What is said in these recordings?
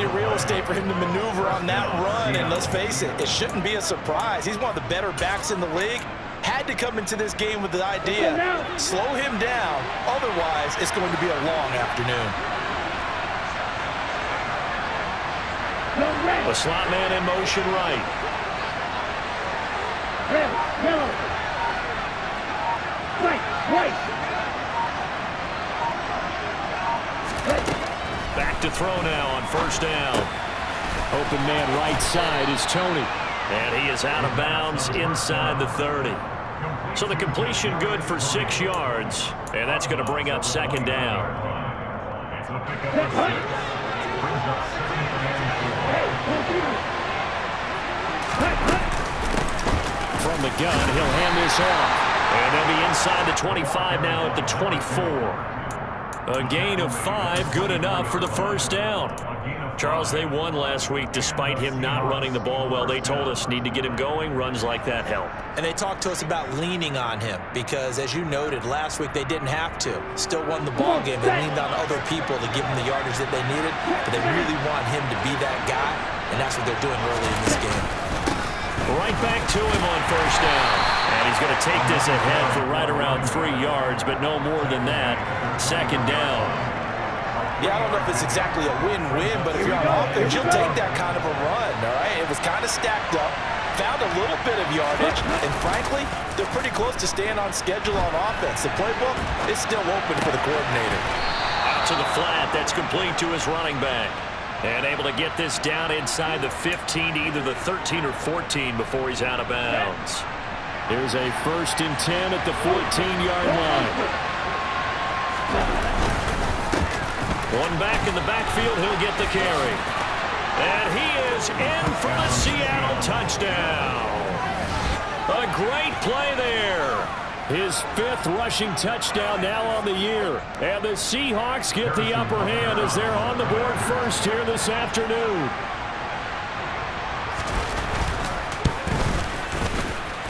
of real estate for him to maneuver on that run, and let's face it, it shouldn't be a surprise. He's one of the better backs in the league. Had to come into this game with the idea, slow him down, otherwise it's going to be a long afternoon. The slot man in motion right. Back to throw now on first down. Open man right side is Tony. And he is out of bounds inside the 30. So the completion good for 6 yards. And that's going to bring up second down. From the gun, he'll hand this off. And they'll be inside the 25 now at the 24. A gain of 5, good enough for the first down. Charles, they won last week despite him not running the ball well. They told us need to get him going. Runs like that help. And they talked to us about leaning on him because, as you noted, last week they didn't have to. Still won the ball game. They leaned on other people to give them the yardage that they needed, but they really want him to be that guy, and that's what they're doing early in this game. Right back to him on first down. And he's going to take this ahead for right around 3 yards, but no more than that. Second down. Yeah, I don't know if it's exactly a win-win, but if you're on offense, you'll take that kind of a run, all right? It was kind of stacked up, found a little bit of yardage, and frankly, they're pretty close to staying on schedule on offense. The playbook is still open for the coordinator. Out to the flat, that's complete to his running back. And able to get this down inside the 15 to either the 13 or 14 before he's out of bounds. There's a 1st and 10 at the 14-yard line. One back in the backfield, he'll get the carry. And he is in for the Seattle touchdown. A great play there. His 5th rushing touchdown now on the year. And the Seahawks get the upper hand as they're on the board first here this afternoon.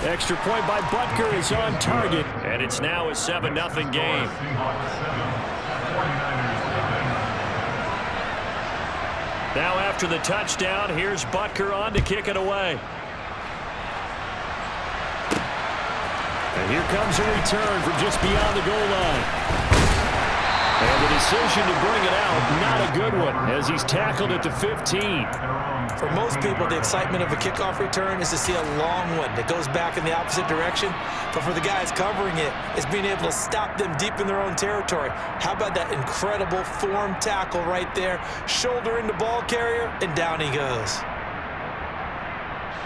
Extra point by Butker is on target. And it's now a 7-0 game. Now after the touchdown, here's Butker on to kick it away. And here comes a return from just beyond the goal line. And the decision to bring it out, not a good one, as he's tackled at the 15. For most people, the excitement of a kickoff return is to see a long one that goes back in the opposite direction. But for the guys covering it, it's being able to stop them deep in their own territory. How about that incredible form tackle right there? Shoulder into ball carrier, and down he goes.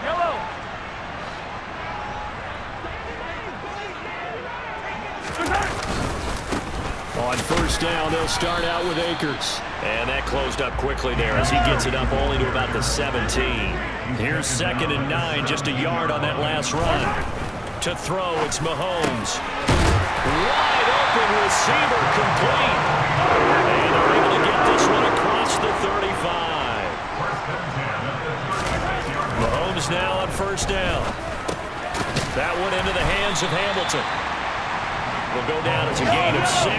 Yellow. On first down, they'll start out with Akers. And that closed up quickly there as he gets it up only to about the 17. Here's 2nd and 9, just a yard on that last run. To throw, it's Mahomes. Wide open receiver, complete. And they're able to get this one across the 35. Mahomes now on first down. That one into the hands of Hamilton. Will go down as a gain of 6,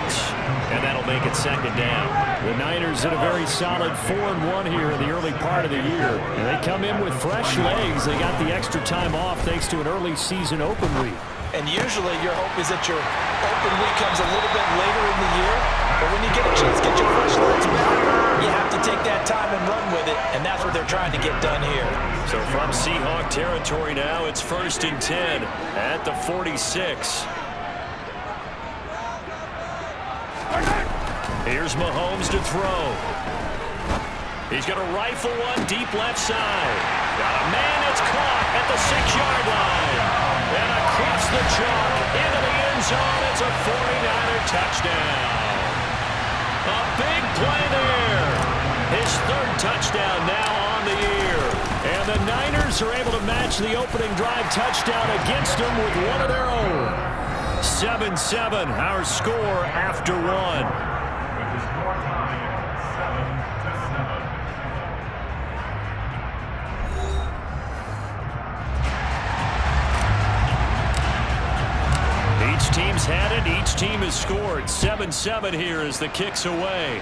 and that'll make it second down. The Niners in a very solid 4-1 here in the early part of the year. And they come in with fresh legs. They got the extra time off thanks to an early season open week. And usually your hope is that your open week comes a little bit later in the year. But when you get a chance to get your fresh legs back, you have to take that time and run with it. And that's what they're trying to get done here. So from Seahawk territory now, it's 1st and 10 at the 46. Here's Mahomes to throw. He's going to rifle one deep left side. Got a man that's caught at the 6-yard line. And across the chalk into the end zone. It's a 49er touchdown. A big play there. His 3rd touchdown now on the year. And the Niners are able to match the opening drive touchdown against them with one of their own. 7-7, our score after 1. Each team's had it. Each team has scored. 7-7 here as the kick's away.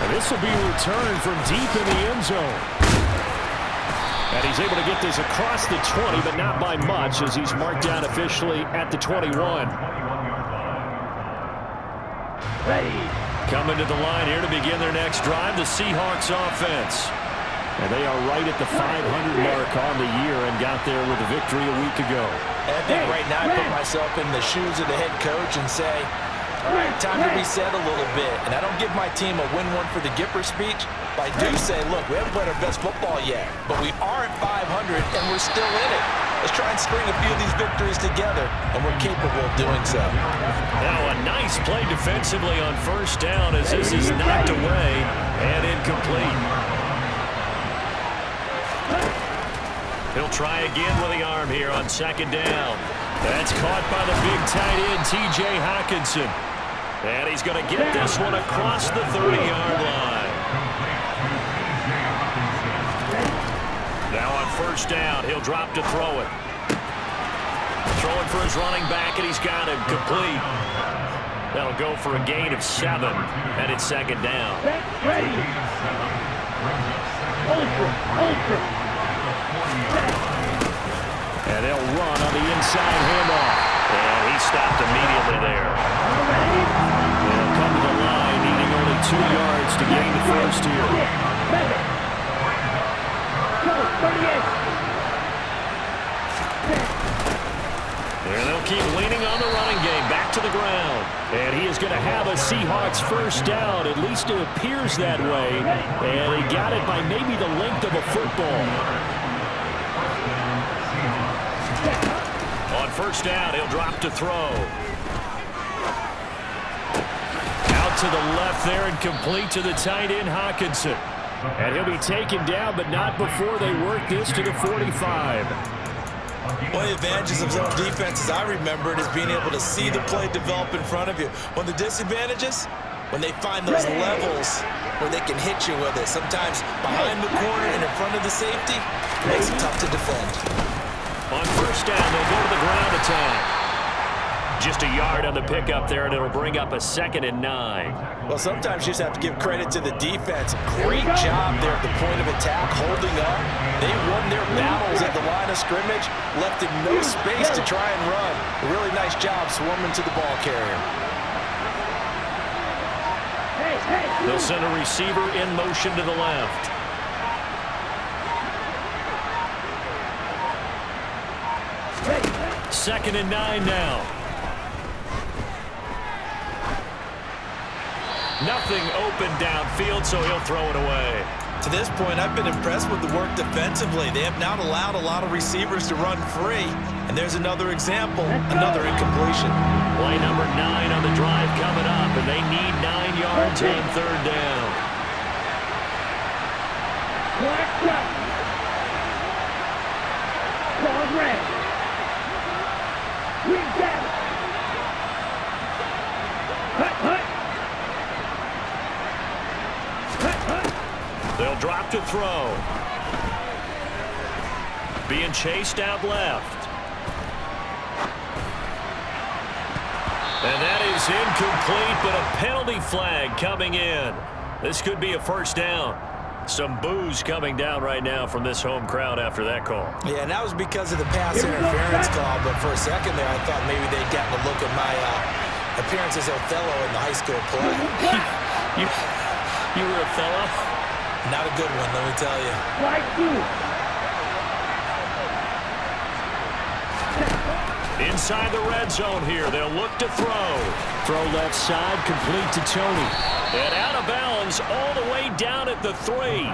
And this will be returned from deep in the end zone. And he's able to get this across the 20, but not by much, as he's marked down officially at the 21. Coming to the line here to begin their next drive, the Seahawks offense. And they are right at the 500 mark on the year and got there with a victory a week ago. I think right now I put myself in the shoes of the head coach and say, all right, time to reset a little bit. And I don't give my team a win one for the Gipper speech, but I do say, look, we haven't played our best football yet, but we are at 500 and we're still in it. Let's try and string a few of these victories together, and we're capable of doing so. Now a nice play defensively on first down as this is knocked away and incomplete. He'll try again with the arm here on second down. That's caught by the big tight end, T.J. Hockenson. And he's going to get this one across the 30-yard line. Now on first down, he'll drop to throw it. Throwing for his running back, and he's got him complete. That'll go for a gain of 7, and it's second down. And they'll run on the inside handoff. And he stopped immediately there. They'll come to the line, needing only 2 yards to gain the first here. And they'll keep leaning on the running game. Back to the ground. And he is going to have a Seahawks first down. At least it appears that way. And he got it by maybe the length of a football. On first down, he'll drop to throw. Out to the left there and complete to the tight end, Hockenson. And he'll be taken down, but not before they work this to the 45. One of the advantages of zone defense, as I remember it, is being able to see the play develop in front of you. One of the disadvantages, when they find those levels where they can hit you with it, sometimes behind the corner and in front of the safety, it makes it tough to defend. On first down, they'll go to the ground attack. Just a yard on the pickup there, and it'll bring up a 2nd and 9. Well, sometimes you just have to give credit to the defense. Great job there at the point of attack, holding up. They won their battles at the line of scrimmage, left him no space to try and run. A really nice job swarming to the ball carrier. They'll send a receiver in motion to the left. Second and 9 now. Nothing open downfield, so he'll throw it away. To this point, I've been impressed with the work defensively. They have not allowed a lot of receivers to run free. And there's another example, another incompletion. Play number 9 on the drive coming up, and they need 9 yards on third down. They'll drop to throw. Being chased out left. And that is incomplete, but a penalty flag coming in. This could be a first down. Some boos coming down right now from this home crowd after that call. Yeah, and that was because of the pass interference call, but for a second there, I thought maybe they'd gotten a look at my appearance as Othello in the high school play. You were Othello? Not a good one, let me tell you. Inside the red zone here, they'll look to throw. Throw left side, complete to Tony. And out of bounds all the way down at the 3.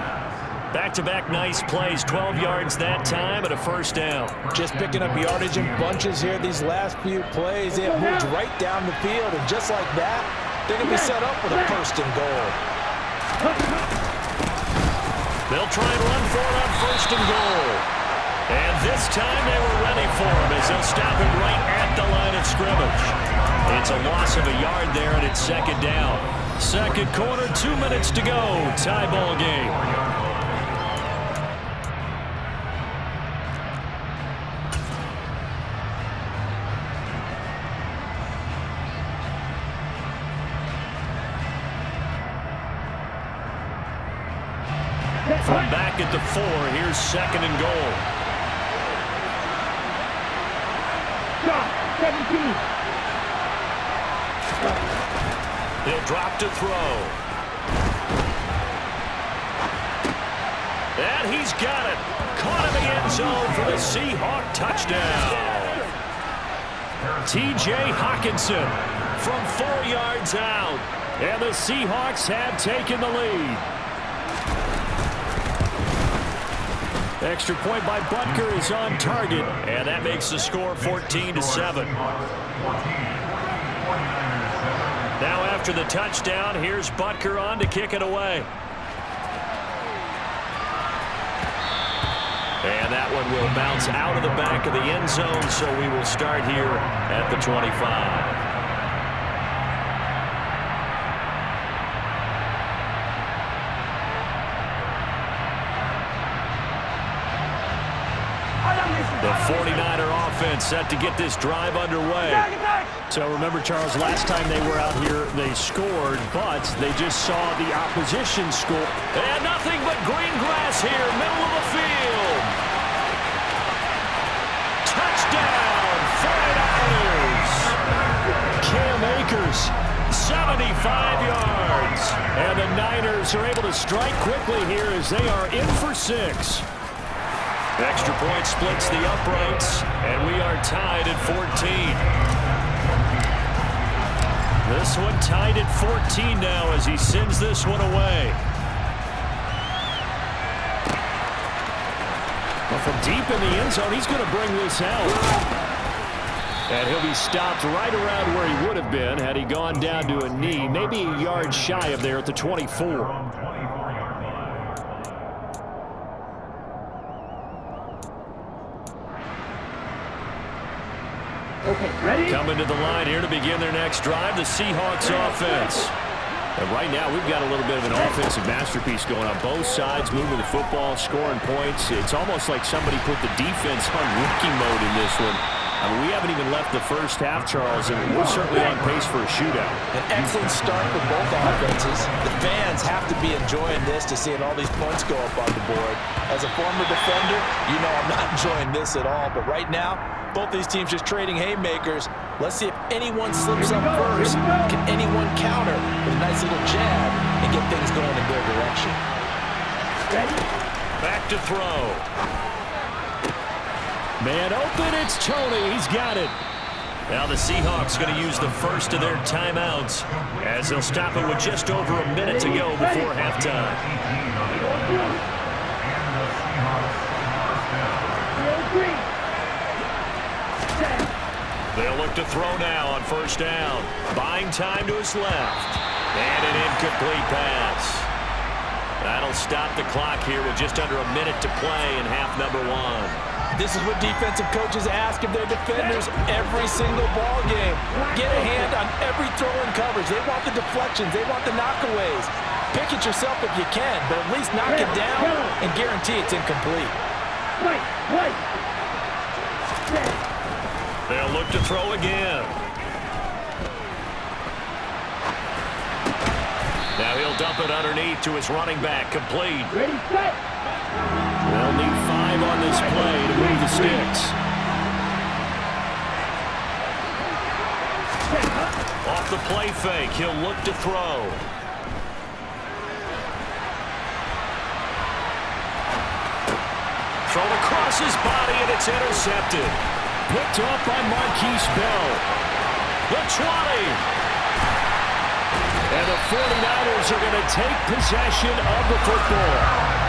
Back-to-back nice plays, 12 yards that time and a first down. Just picking up yardage in bunches here these last few plays. They have moved right down the field, and just like that, they're going to be set up with a first and goal. They'll try and run for it on first and goal. And this time they were ready for him as they'll stop him right at the line of scrimmage. It's a loss of a yard there, and it's second down. Second quarter, 2 minutes to go. Tie ball game. From back at the 4, here's 2nd and goal. 17. He'll drop to throw. And he's got it. Caught in the end zone for the Seahawk touchdown. T.J. Hawkinson from 4 yards out. And the Seahawks have taken the lead. Extra point by Butker is on target. And that makes the score 14-7. Now after the touchdown, here's Butker on to kick it away. And that one will bounce out of the back of the end zone, so we will start here at the 25. The 49er offense set to get this drive underway. So remember, Charles, last time they were out here, they scored, but they just saw the opposition score. And nothing but green grass here, middle of the field. Touchdown, 49ers. Cam Akers, 75 yards. And the Niners are able to strike quickly here as they are in for 6. Extra point splits the uprights, and we are tied at 14. This one tied at 14 now as he sends this one away. Well, from deep in the end zone, he's going to bring this out. And he'll be stopped right around where he would have been had he gone down to a knee, maybe a yard shy of there at the 24. Okay, ready? Coming to the line here to begin their next drive, the Seahawks offense. And right now, we've got a little bit of an offensive masterpiece going on. Both sides moving the football, scoring points. It's almost like somebody put the defense on rookie mode in this one. I mean, we haven't even left the first half, Charles, and we're certainly on pace for a shootout. An excellent start for both offenses. The fans have to be enjoying this to seeing all these points go up on the board. As a former defender, you know I'm not enjoying this at all. But right now, both these teams just trading haymakers. Let's see if anyone slips up first. Can anyone counter with a nice little jab and get things going in their direction? Back to throw. Man open, it's Tony. He's got it. Now the Seahawks going to use the first of their timeouts as they'll stop it with just over a minute to go before halftime. They'll look to throw now on first down. Buying time to his left. And an incomplete pass. That'll stop the clock here with just under a minute to play in half number 1. This is what defensive coaches ask of their defenders every single ball game. Get a hand on every throw and coverage. They want the deflections. They want the knockaways. Pick it yourself if you can, but at least knock it down and guarantee it's incomplete. They'll look to throw again. Now he'll dump it underneath to his running back, complete. Ready, set. They'll need 5 on this play to move the sticks. Off the play fake, he'll look to throw. Thrown across his body, and it's intercepted. Picked off by Marquise Bell. The 20. And the 49ers are going to take possession of the football.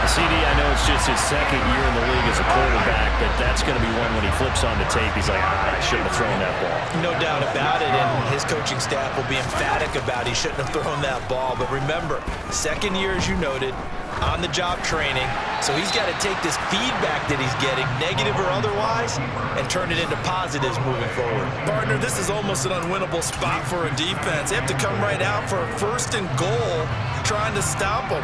CD, I know it's just his second year in the league as a quarterback, but that's going to be one when he flips on the tape, he's like, I shouldn't have thrown that ball. No doubt about it, and his coaching staff will be emphatic about he shouldn't have thrown that ball. But remember, second year, as you noted, on-the-job training, so he's got to take this feedback that he's getting, negative or otherwise, and turn it into positives moving forward. Partner, this is almost an unwinnable spot for a defense. They have to come right out for a 1st and goal, trying to stop them.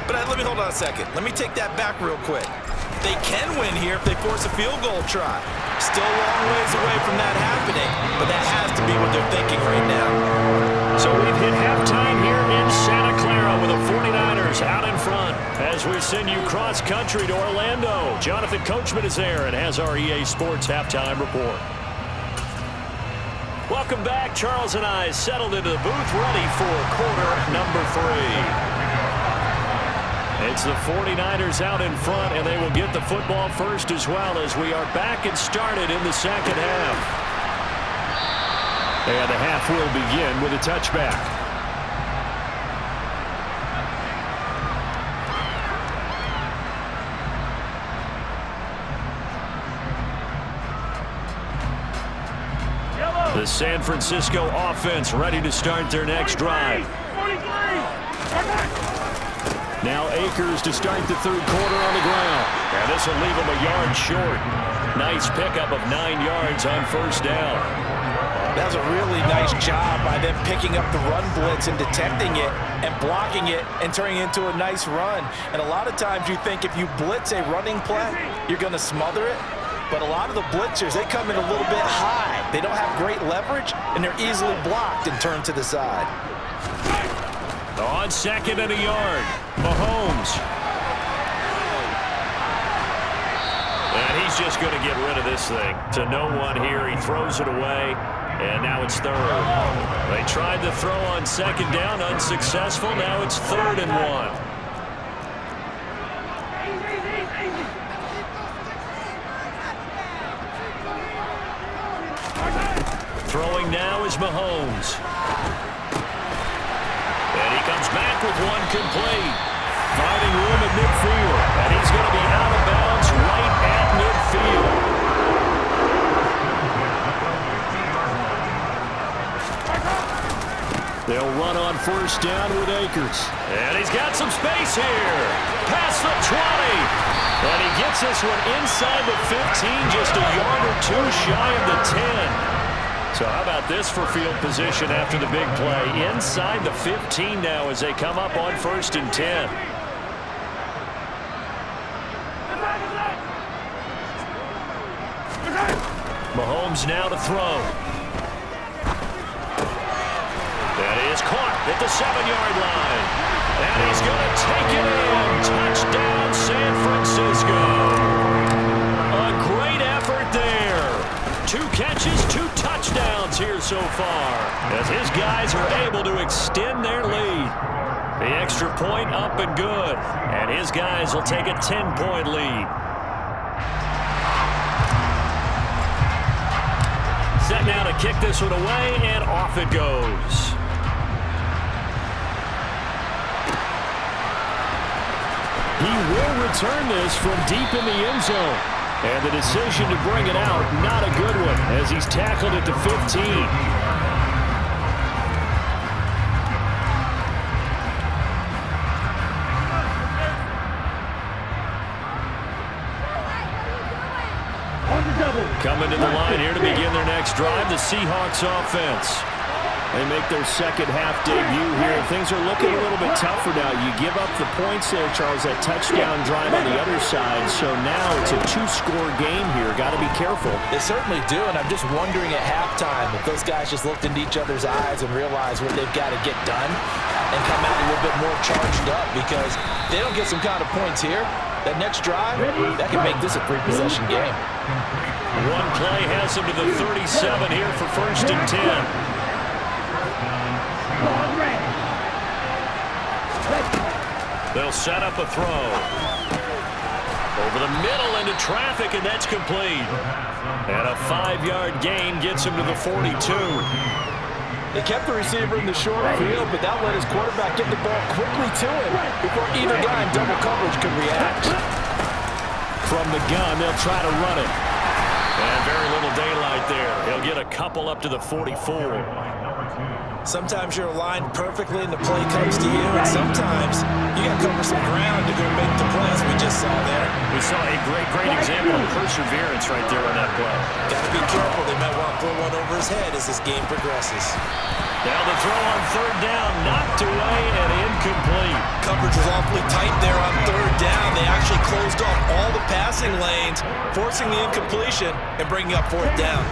But let me hold on a second. Let me take that back real quick. They can win here if they force a field goal try. Still a long ways away from that happening, but that has to be what they're thinking right now. So we've hit halftime here in Santa Clara with the 49ers out in front as As we send you cross-country to Orlando, Jonathan Coachman is there and has our EA Sports halftime report. Welcome back. Charles and I settled into the booth, ready for quarter number 3. It's the 49ers out in front, and they will get the football first as well as we are back and started in the second half. And the half will begin with a touchback. The San Francisco offense ready to start their next drive. Now Akers to start the third quarter on the ground. And this will leave him a yard short. Nice pickup of 9 yards on first down. That was a really nice job by them picking up the run blitz and detecting it and blocking it and turning it into a nice run. And a lot of times you think if you blitz a running play, you're going to smother it. But a lot of the blitzers, they come in a little bit high. They don't have great leverage, and they're easily blocked and turned to the side. On second and a yard, Mahomes. And he's just going to get rid of this thing. To no one here, he throws it away, and now it's third. They tried to throw on second down, unsuccessful. Now it's 3rd and 1. Throwing now is Mahomes. And he comes back with one complete. Finding room at midfield. And he's going to be out of bounds right at midfield. They'll run on first down with Akers. And he's got some space here. Past the 20. And he gets this one inside the 15, just a yard or two shy of the 10. So how about this for field position after the big play? Inside the 15 now as they come up on 1st and 10. Mahomes now to throw. That is caught at the 7-yard line. And he's going to take it in. Touchdown, San Francisco. A great effort there. 2 catches, 2 touchdowns here so far as his guys are able to extend their lead. The extra point up and good, and his guys will take a 10-point lead. Set now to kick this one away, and off it goes. He will return this from deep in the end zone. And the decision to bring it out, not a good one, as he's tackled at the 15. Coming to the line here to begin their next drive, the Seahawks offense. They make their second half debut here. Things are looking a little bit tougher now. You give up the points there, Charles, that touchdown drive on the other side. So now it's a 2-score game here. Got to be careful. They certainly do, and I'm just wondering at halftime if those guys just looked into each other's eyes and realized what they've got to get done and come out a little bit more charged up, because if they don't get some kind of points here, that next drive, that can make this a 3-possession game. One play has him to the 37 here for 1st and 10. They'll set up a throw. Over the middle into traffic, and that's complete. And a 5-yard gain gets him to the 42. They kept the receiver in the short field, but that let his quarterback get the ball quickly to him before either guy in double coverage could react. From the gun, they'll try to run it. And very little daylight there. He'll get a couple up to the 44. Sometimes you're aligned perfectly and the play comes to you, and sometimes you got to cover some ground to go make the play, as we just saw there. We saw a great example of perseverance right there on that play. Got to be careful. They might want to throw one over his head as this game progresses. Now the throw on 3rd down, knocked away and incomplete. Coverage was awfully tight there on 3rd down. They actually closed off all the passing lanes, forcing the incompletion and bringing up 4th down.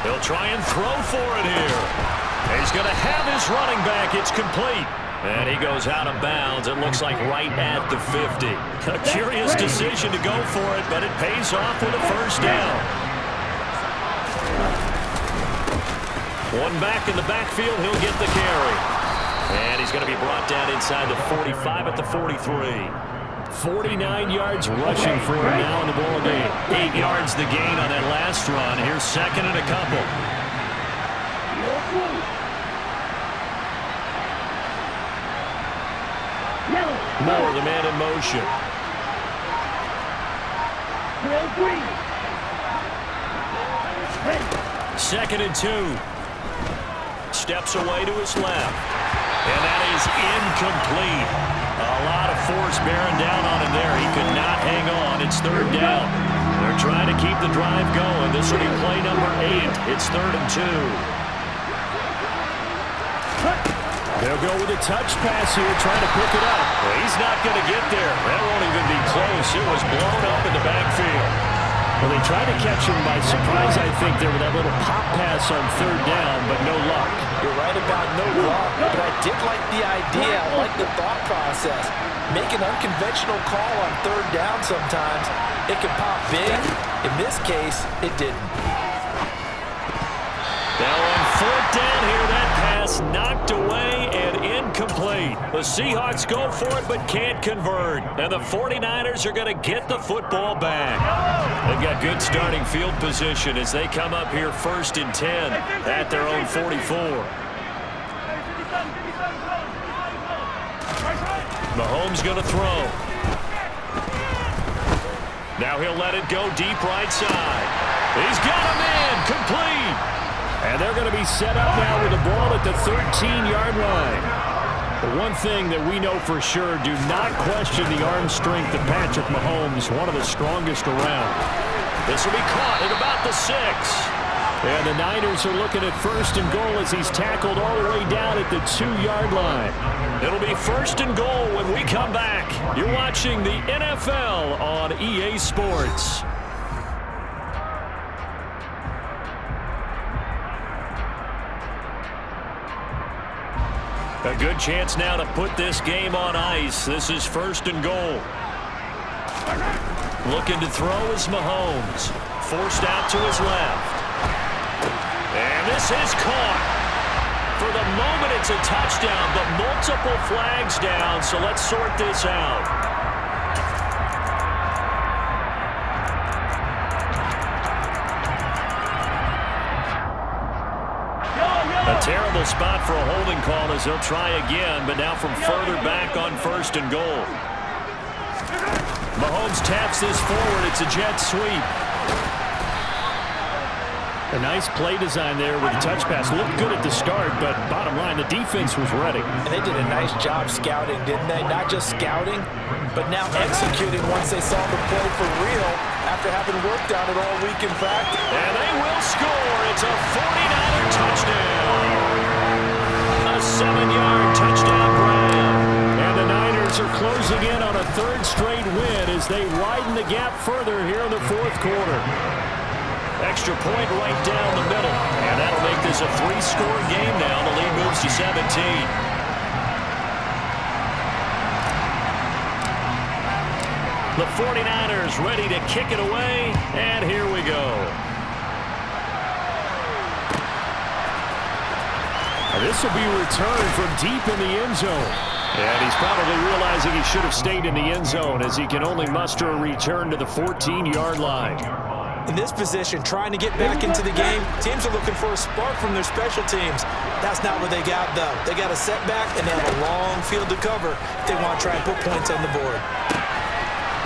They'll try and throw for it here. He's going to have his running back. It's complete. And he goes out of bounds. It looks like right at the 50. A curious decision to go for it, but it pays off with a first down. One back in the backfield. He'll get the carry. And he's going to be brought down inside the 45 at the 43. 49 yards rushing for him now in the ball game. 8 yards the gain on that last run. Here's second and a couple. Moore, the man in motion. Second and 2. Steps away to his left. And that is incomplete. A lot of force bearing down on him there. He could not hang on. It's third down. They're trying to keep the drive going. This will be play number 8. It's third and 2. They'll go with a touch pass here, trying to pick it up. Well, he's not going to get there. That won't even be close. It was blown up in the backfield. Well, they tried to catch him by surprise, I think, there with that little pop pass on third down, but no luck. You're right about no luck, but I did like the idea. I like the thought process. Make an unconventional call on third down sometimes. It can pop big. In this case, it didn't. Now on fourth down here, that pass knocked away and incomplete. The Seahawks go for it but can't convert. And the 49ers are going to get the football back. They've got good starting field position as they come up here first and 10 at their own 44. Mahomes going to throw. Now he'll let it go deep right side. He's got him in. Complete. And they're going to be set up now with the ball at the 13-yard line. The one thing that we know for sure, do not question the arm strength of Patrick Mahomes, one of the strongest around. This will be caught at about the 6. And the Niners are looking at first and goal as he's tackled all the way down at the 2-yard line. It'll be first and goal when we come back. You're watching the NFL on EA Sports. A good chance now to put this game on ice. This is first and goal. Looking to throw is Mahomes. Forced out to his left. And this is caught. For the moment, it's a touchdown, but multiple flags down, so let's sort this out. A terrible spot for a holding call as they'll try again, but now from further back on first and goal. Mahomes taps this forward. It's a jet sweep. A nice play design there with the touch pass. Looked good at the start, but bottom line, the defense was ready. And they did a nice job scouting, didn't they? Not just scouting, but now executing once they saw the play for real after having worked on it all week in practice. And they will score. It's a 49er touchdown. A 7-yard touchdown grab. And the Niners are closing in on a third straight win as they widen the gap further here in the fourth quarter. Extra point right down the middle. And that'll make this a 3-score game now. The lead moves to 17. The 49ers ready to kick it away. And here we go. This will be returned from deep in the end zone. And he's probably realizing he should have stayed in the end zone as he can only muster a return to the 14-yard line. In this position, trying to get back into the game, teams are looking for a spark from their special teams. That's not what they got, though. They got a setback, and they have a long field to cover if they want to try and put points on the board.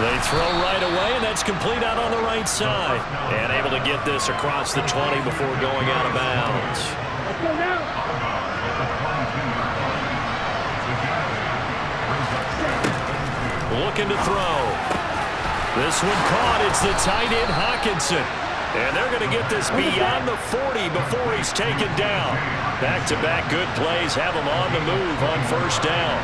They throw right away, and that's complete out on the right side. And able to get this across the 20 before going out of bounds. Let's go now. Looking to throw. This one caught. It's the tight end, Hockenson. And they're going to get this beyond the 40 before he's taken down. Back-to-back good plays have him on the move on first down.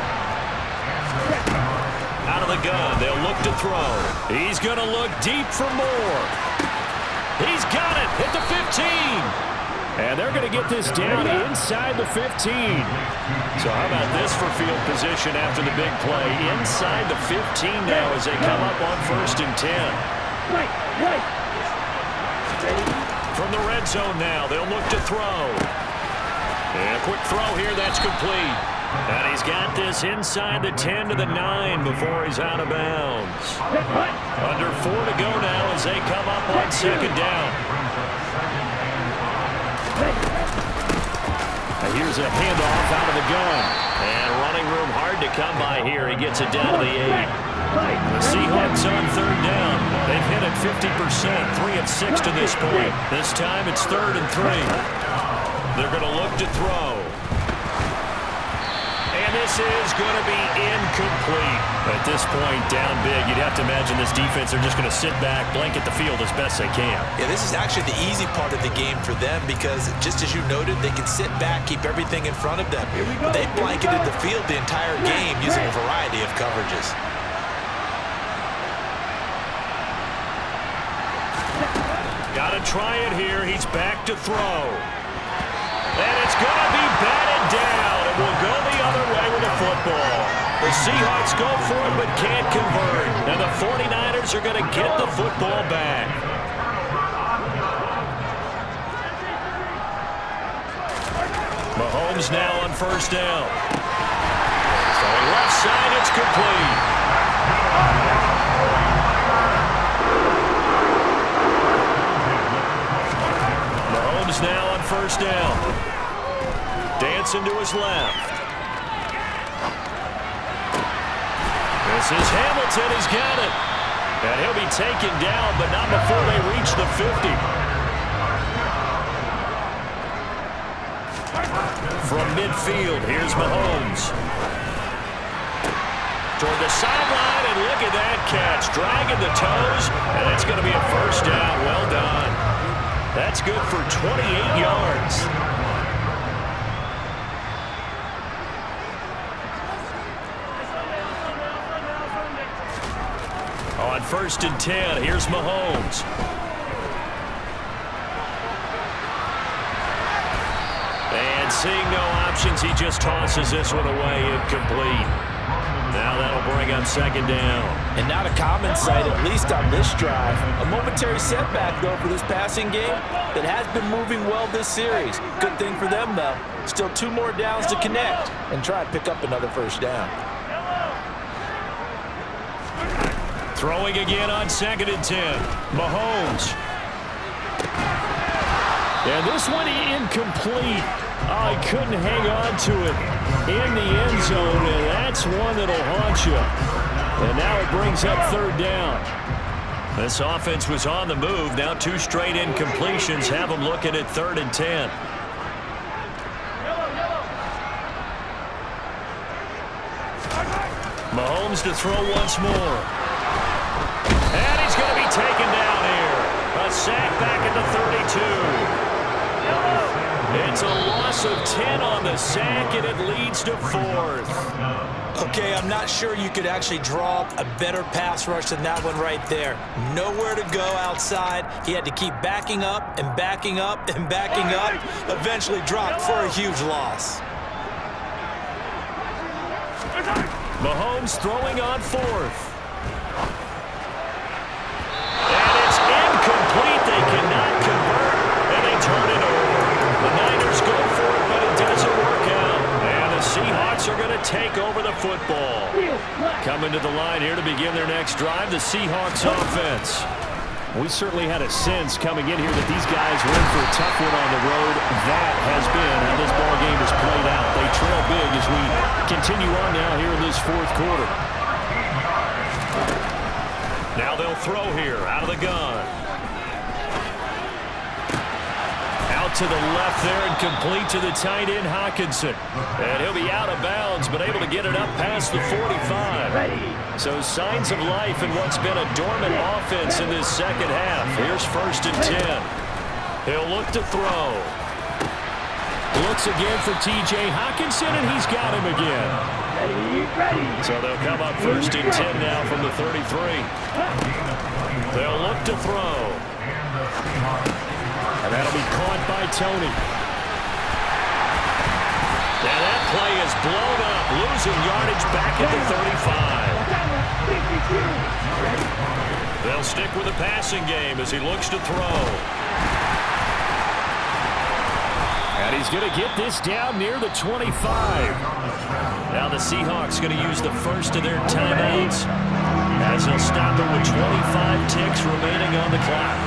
Out of the gun, they'll look to throw. He's going to look deep for more. He's got it at the 15. And they're going to get this down inside the 15. So how about this for field position after the big play? Inside the 15 now as they come up on 1st and 10. From the red zone now, they'll look to throw. And a quick throw here, that's complete. And he's got this inside the 10 to the 9 before he's out of bounds. Under 4 to go now as they come up on 2nd down. Here's a handoff out of the gun. And running room hard to come by here. He gets it down to the 8. The Seahawks on 3rd down. They've hit it 50%, 3 of 6 to this point. This time it's 3rd and 3. They're going to look to throw. And this is going to be incomplete. At this point, down big, you'd have to imagine this defense are just going to sit back, blanket the field as best they can. Yeah, this is actually the easy part of the game for them because, just as you noted, they can sit back, keep everything in front of them. But they blanketed the field the entire game using a variety of coverages. Got to try it here. He's back to throw. And it's going to be batted down. It will go the other way with the football. The Seahawks go for it but can't convert. And the 49ers are going to get the football back. Mahomes now on 1st down. So left side, it's complete. Mahomes now on 1st down. Dancing to his left. This is Hamilton. He's got it. And he'll be taken down, but not before they reach the 50. From midfield, here's Mahomes. Toward the sideline, and look at that catch. Dragging the toes, and it's going to be a 1st down. Well done. That's good for 28 yards. On 1st and 10, here's Mahomes. And seeing no options, he just tosses this one away, incomplete. Now that'll bring up 2nd down. And not a common sight, at least on this drive. A momentary setback, though, for this passing game that has been moving well this series. Good thing for them, though. Still 2 more downs to connect and try to pick up another 1st down. Throwing again on 2nd and 10. Mahomes. And this one incomplete. Oh, he couldn't hang on to it in the end zone, and that's one that'll haunt you. And now it brings up 3rd down. This offense was on the move. Now 2 straight incompletions have them looking at 3rd and 10. Mahomes to throw once more. And he's going to be taken down here. A sack back at the 32. It's a loss of 10 on the sack, and it leads to 4th. Okay, I'm not sure you could actually draw up a better pass rush than that one right there. Nowhere to go outside. He had to keep backing up and backing up and backing up. Eventually dropped for a huge loss. Mahomes throwing on 4th. And it's incomplete. They cannot convert, and they turn it over. The Niners go for it, but it doesn't work out. And the Seahawks are going to take over the football. Coming to the line here to begin their next drive, the Seahawks offense. We certainly had a sense coming in here that these guys were in for a tough one on the road. That has been how this ball game has played out. They trail big as we continue on now here in this 4th quarter. Now they'll throw here out of the gun. Out to the left there and complete to the tight end, Hockenson. And he'll be out of bounds, but able to get it up past the 45. So signs of life in what's been a dormant offense in this 2nd half. Here's 1st and 10. He'll look to throw. Looks again for T.J. Hockenson, and he's got him again. So they'll come up 1st and 10 now from the 33. They'll look to throw. And that'll be caught by Tony. And that play is blown up, losing yardage back at the 35. They'll stick with the passing game as he looks to throw. And he's going to get this down near the 25. Now the Seahawks going to use the first of their timeouts as they'll stop it with 25 ticks remaining on the clock.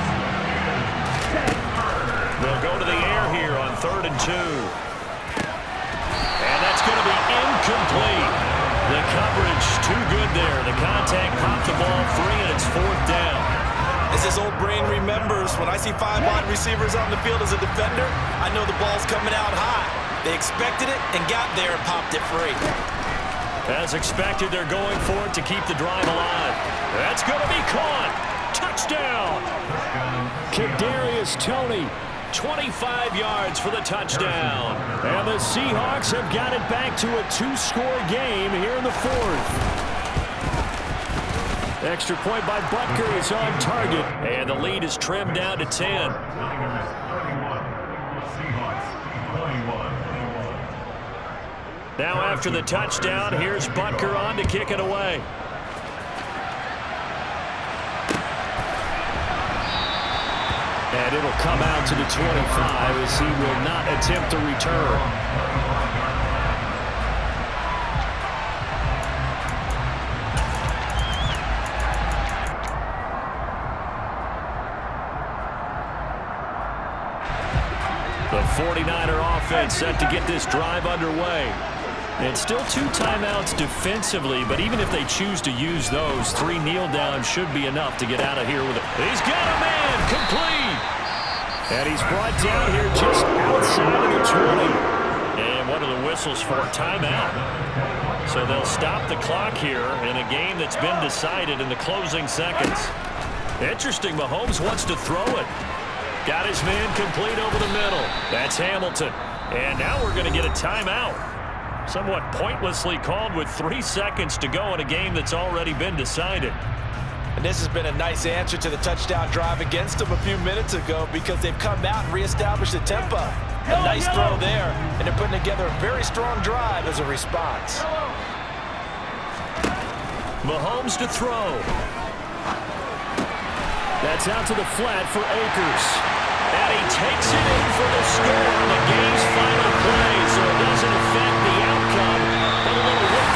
They'll go to the air here on 3rd and 2. And that's going to be incomplete. The coverage too good there. The contact popped the ball free, and it's 4th down. As this old brain remembers, when I see 5 wide receivers on the field as a defender, I know the ball's coming out high. They expected it and got there and popped it free. As expected, they're going for it to keep the drive alive. That's going to be caught. Touchdown. Kadarius Toney. 25 yards for the touchdown. And the Seahawks have got it back to a 2-score game here in the 4th. Extra point by Butker is on target. And the lead is trimmed down to 10. Now after the touchdown, here's Butker on to kick it away. And it'll come out to the 25 as he will not attempt to return. The 49er offense set to get this drive underway. And still 2 timeouts defensively, but even if they choose to use those, 3 kneel downs should be enough to get out of here with it. He's got a man complete. And he's brought down here just outside of the 20. And what are the whistles for? Timeout. So they'll stop the clock here in a game that's been decided in the closing seconds. Interesting, Mahomes wants to throw it. Got his man complete over the middle. That's Hamilton. And now we're going to get a timeout. Somewhat pointlessly called with 3 seconds to go in a game that's already been decided. And this has been a nice answer to the touchdown drive against them a few minutes ago because they've come out and reestablished the tempo. A nice throw there, and they're putting together a very strong drive as a response. Mahomes to throw. That's out to the flat for Akers. And he takes it in for the score on the game's final play, so it doesn't